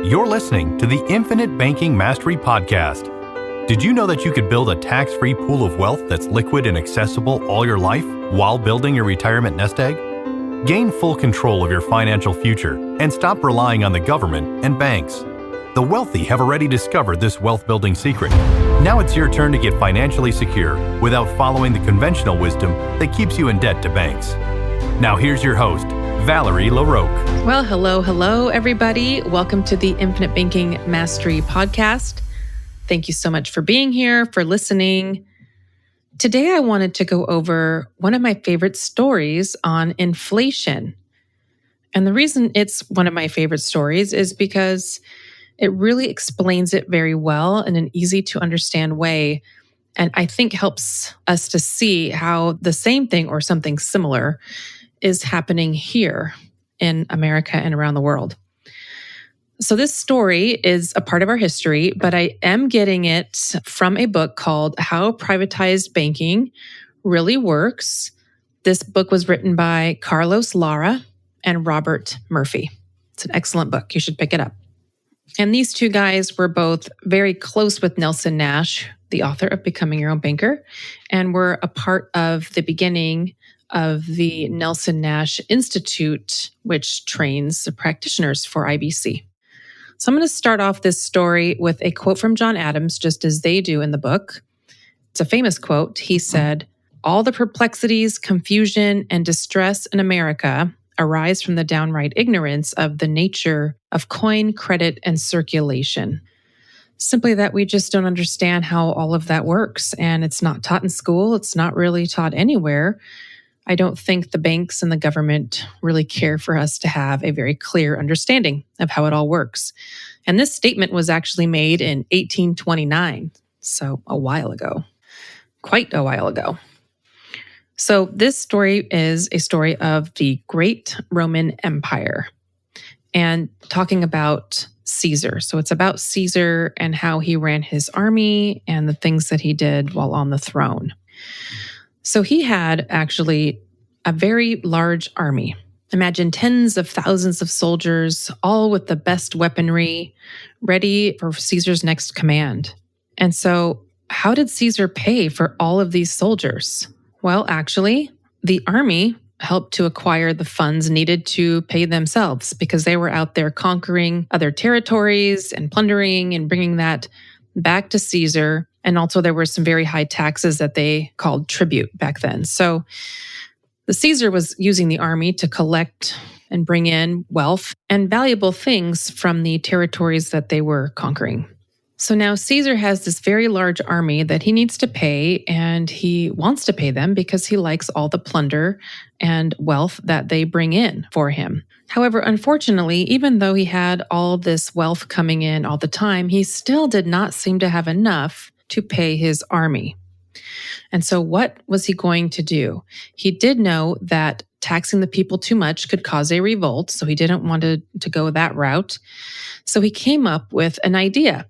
You're listening to the Infinite Banking Mastery Podcast. Did you know that you could build a tax-free pool of wealth that's liquid and accessible all your life while building your retirement nest egg? Gain full control of your financial future and stop relying on the government and banks. The wealthy have already discovered this wealth-building secret. Now it's your turn to get financially secure without following the conventional wisdom that keeps you in debt to banks. Now here's your host, Valerie LaRocque. Well, hello, everybody. Welcome to the Infinite Banking Mastery Podcast. Thank you so much for being here, for listening. Today, I wanted to go over one of my favorite stories on inflation. And the reason it's one of my favorite stories is because it really explains it very well in an easy to understand way. And I think helps us to see how the same thing or something similar is happening here in America and around the world. So this story is a part of our history, but I am getting it from a book called How Privatized Banking Really Works. This book was written by Carlos Lara and Robert Murphy. It's an excellent book. You should pick it up. And these two guys were both very close with Nelson Nash, the author of Becoming Your Own Banker, and were a part of the beginning of the Nelson Nash Institute, which trains the practitioners for IBC. So I'm going to start off this story with a quote from John Adams, just as they do in the book. It's a famous quote. He said, "All the perplexities, confusion, and distress in America arise from the downright ignorance of the nature of coin, credit, and circulation." Simply that we just don't understand how all of that works. And it's not taught in school. It's not really taught anywhere. I don't think the banks and the government really care for us to have a very clear understanding of how it all works. And this statement was actually made in 1829, so a while ago, quite a while ago. So this story is a story of the great Roman Empire and talking about Caesar. So it's about Caesar and how he ran his army and the things that he did while on the throne. So he had actually a very large army. Imagine tens of thousands of soldiers, all with the best weaponry, ready for Caesar's next command. And so how did Caesar pay for all of these soldiers? Well, actually, the army helped to acquire the funds needed to pay themselves because they were out there conquering other territories and plundering and bringing that back to Caesar. And also there were some very high taxes that they called tribute back then. So the Caesar was using the army to collect and bring in wealth and valuable things from the territories that they were conquering. So now Caesar has this very large army that he needs to pay, and he wants to pay them because he likes all the plunder and wealth that they bring in for him. However, unfortunately, even though he had all this wealth coming in all the time, he still did not seem to have enough to pay his army. And so what was he going to do? He did know that taxing the people too much could cause a revolt, so he didn't want to go that route. So he came up with an idea.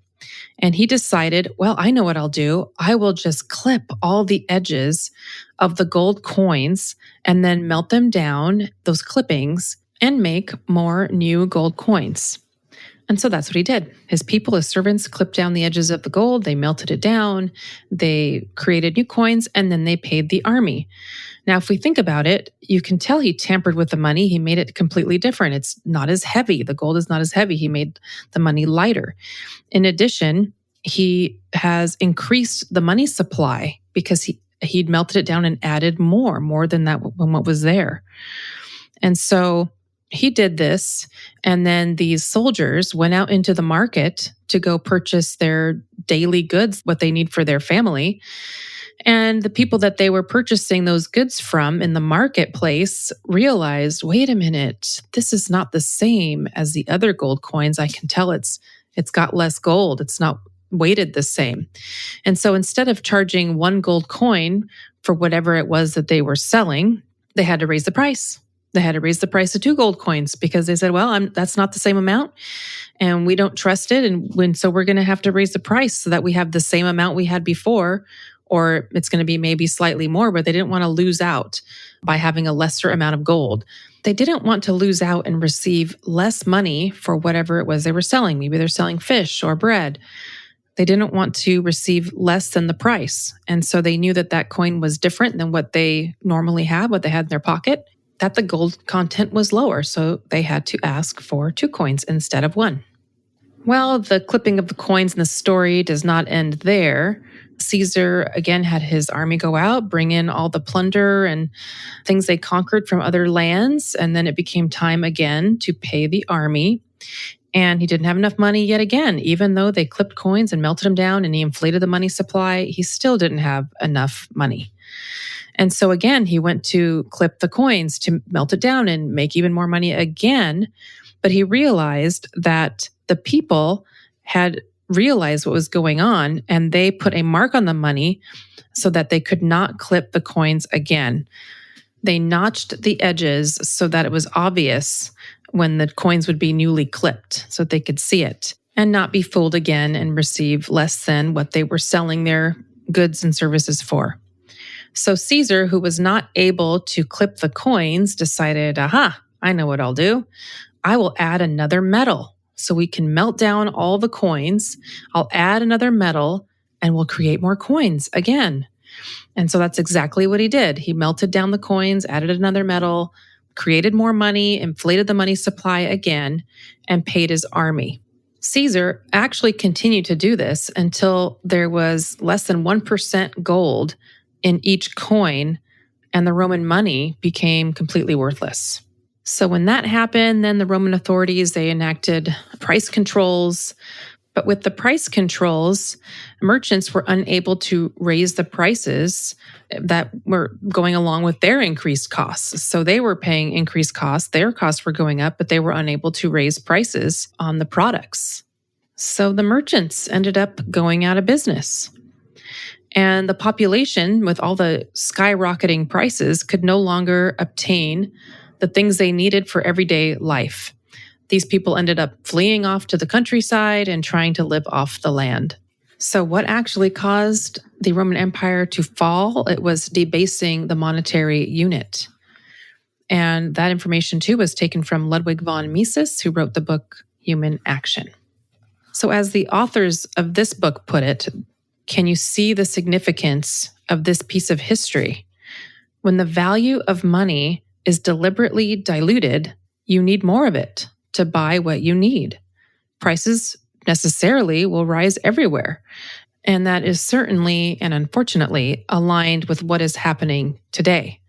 And he decided, well, I know what I'll do. I will just clip all the edges of the gold coins and then melt them down, those clippings, and make more new gold coins. And so that's what he did. His people, his servants, clipped down the edges of the gold. They melted it down. They created new coins, and then they paid the army. Now, if we think about it, you can tell he tampered with the money. He made it completely different. It's not as heavy. The gold is not as heavy. He made the money lighter. In addition, he has increased the money supply because he'd melted it down and added more than that when what was there. And so he did this, and then these soldiers went out into the market to go purchase their daily goods, what they need for their family. And the people that they were purchasing those goods from in the marketplace realized, wait a minute, this is not the same as the other gold coins. I can tell it's got less gold. It's not weighted the same. And so instead of charging one gold coin for whatever it was that they were selling, they had to raise the price. They had to raise the price of 2 gold coins because they said, well, that's not the same amount and we don't trust it. And so we're going to have to raise the price so that we have the same amount we had before, or it's going to be maybe slightly more, but they didn't want to lose out by having a lesser amount of gold. They didn't want to lose out and receive less money for whatever it was they were selling. Maybe they're selling fish or bread. They didn't want to receive less than the price. And so they knew that that coin was different than what they normally have, what they had in their pocket, that the gold content was lower. So they had to ask for 2 coins instead of 1. Well, the clipping of the coins in the story does not end there. Caesar, again, had his army go out, bring in all the plunder and things they conquered from other lands. And then it became time again to pay the army. And he didn't have enough money yet again. Even though they clipped coins and melted them down and he inflated the money supply, he still didn't have enough money. And so again, he went to clip the coins to melt it down and make even more money again. But he realized that the people had realized what was going on and they put a mark on the money so that they could not clip the coins again. They notched the edges so that it was obvious when the coins would be newly clipped so that they could see it and not be fooled again and receive less than what they were selling their goods and services for. So Caesar, who was not able to clip the coins, decided, aha, I know what I'll do. I will add another metal so we can melt down all the coins. I'll add another metal and we'll create more coins again. And so that's exactly what he did. He melted down the coins, added another metal, created more money, inflated the money supply again, and paid his army. Caesar actually continued to do this until there was less than 1% gold in each coin, and the Roman money became completely worthless. So when that happened, then the Roman authorities, they enacted price controls. But with the price controls, merchants were unable to raise the prices that were going along with their increased costs. So they were paying increased costs. Their costs were going up, but they were unable to raise prices on the products. So the merchants ended up going out of business. And the population, with all the skyrocketing prices, could no longer obtain the things they needed for everyday life. These people ended up fleeing off to the countryside and trying to live off the land. So what actually caused the Roman Empire to fall? It was debasing the monetary unit. And that information, too, was taken from Ludwig von Mises, who wrote the book Human Action. So as the authors of this book put it, can you see the significance of this piece of history? When the value of money is deliberately diluted, you need more of it to buy what you need. Prices necessarily will rise everywhere. And that is certainly and unfortunately aligned with what is happening today.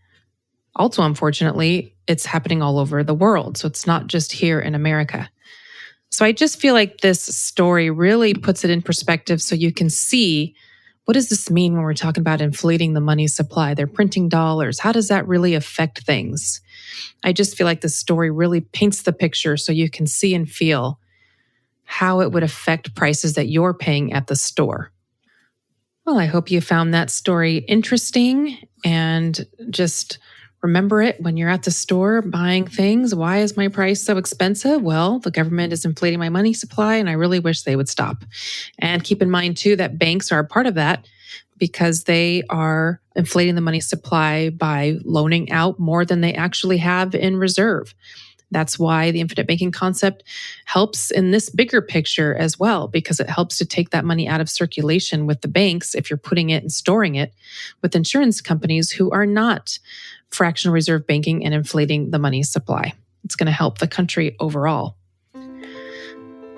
Also, unfortunately, it's happening all over the world. So it's not just here in America. So I just feel like this story really puts it in perspective so you can see, what does this mean when we're talking about inflating the money supply? They're printing dollars. How does that really affect things? I just feel like this story really paints the picture so you can see and feel how it would affect prices that you're paying at the store. Well, I hope you found that story interesting, and just remember it when you're at the store buying things. Why is my price so expensive? Well, the government is inflating my money supply, and I really wish they would stop. And keep in mind, too, that banks are a part of that because they are inflating the money supply by loaning out more than they actually have in reserve. That's why the infinite banking concept helps in this bigger picture as well, because it helps to take that money out of circulation with the banks if you're putting it and storing it with insurance companies who are not fractional reserve banking and inflating the money supply. It's going to help the country overall.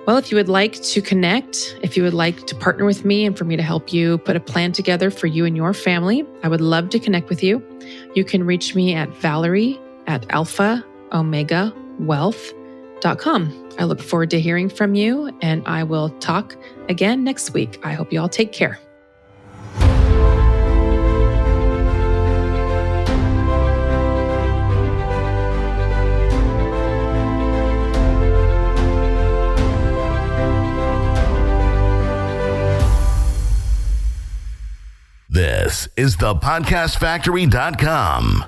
Well, if you would like to connect, if you would like to partner with me and for me to help you put a plan together for you and your family, I would love to connect with you. You can reach me at Valerie@alphaomegawealth.com. I look forward to hearing from you, and I will talk again next week. I hope you all take care. This is thepodcastfactory.com.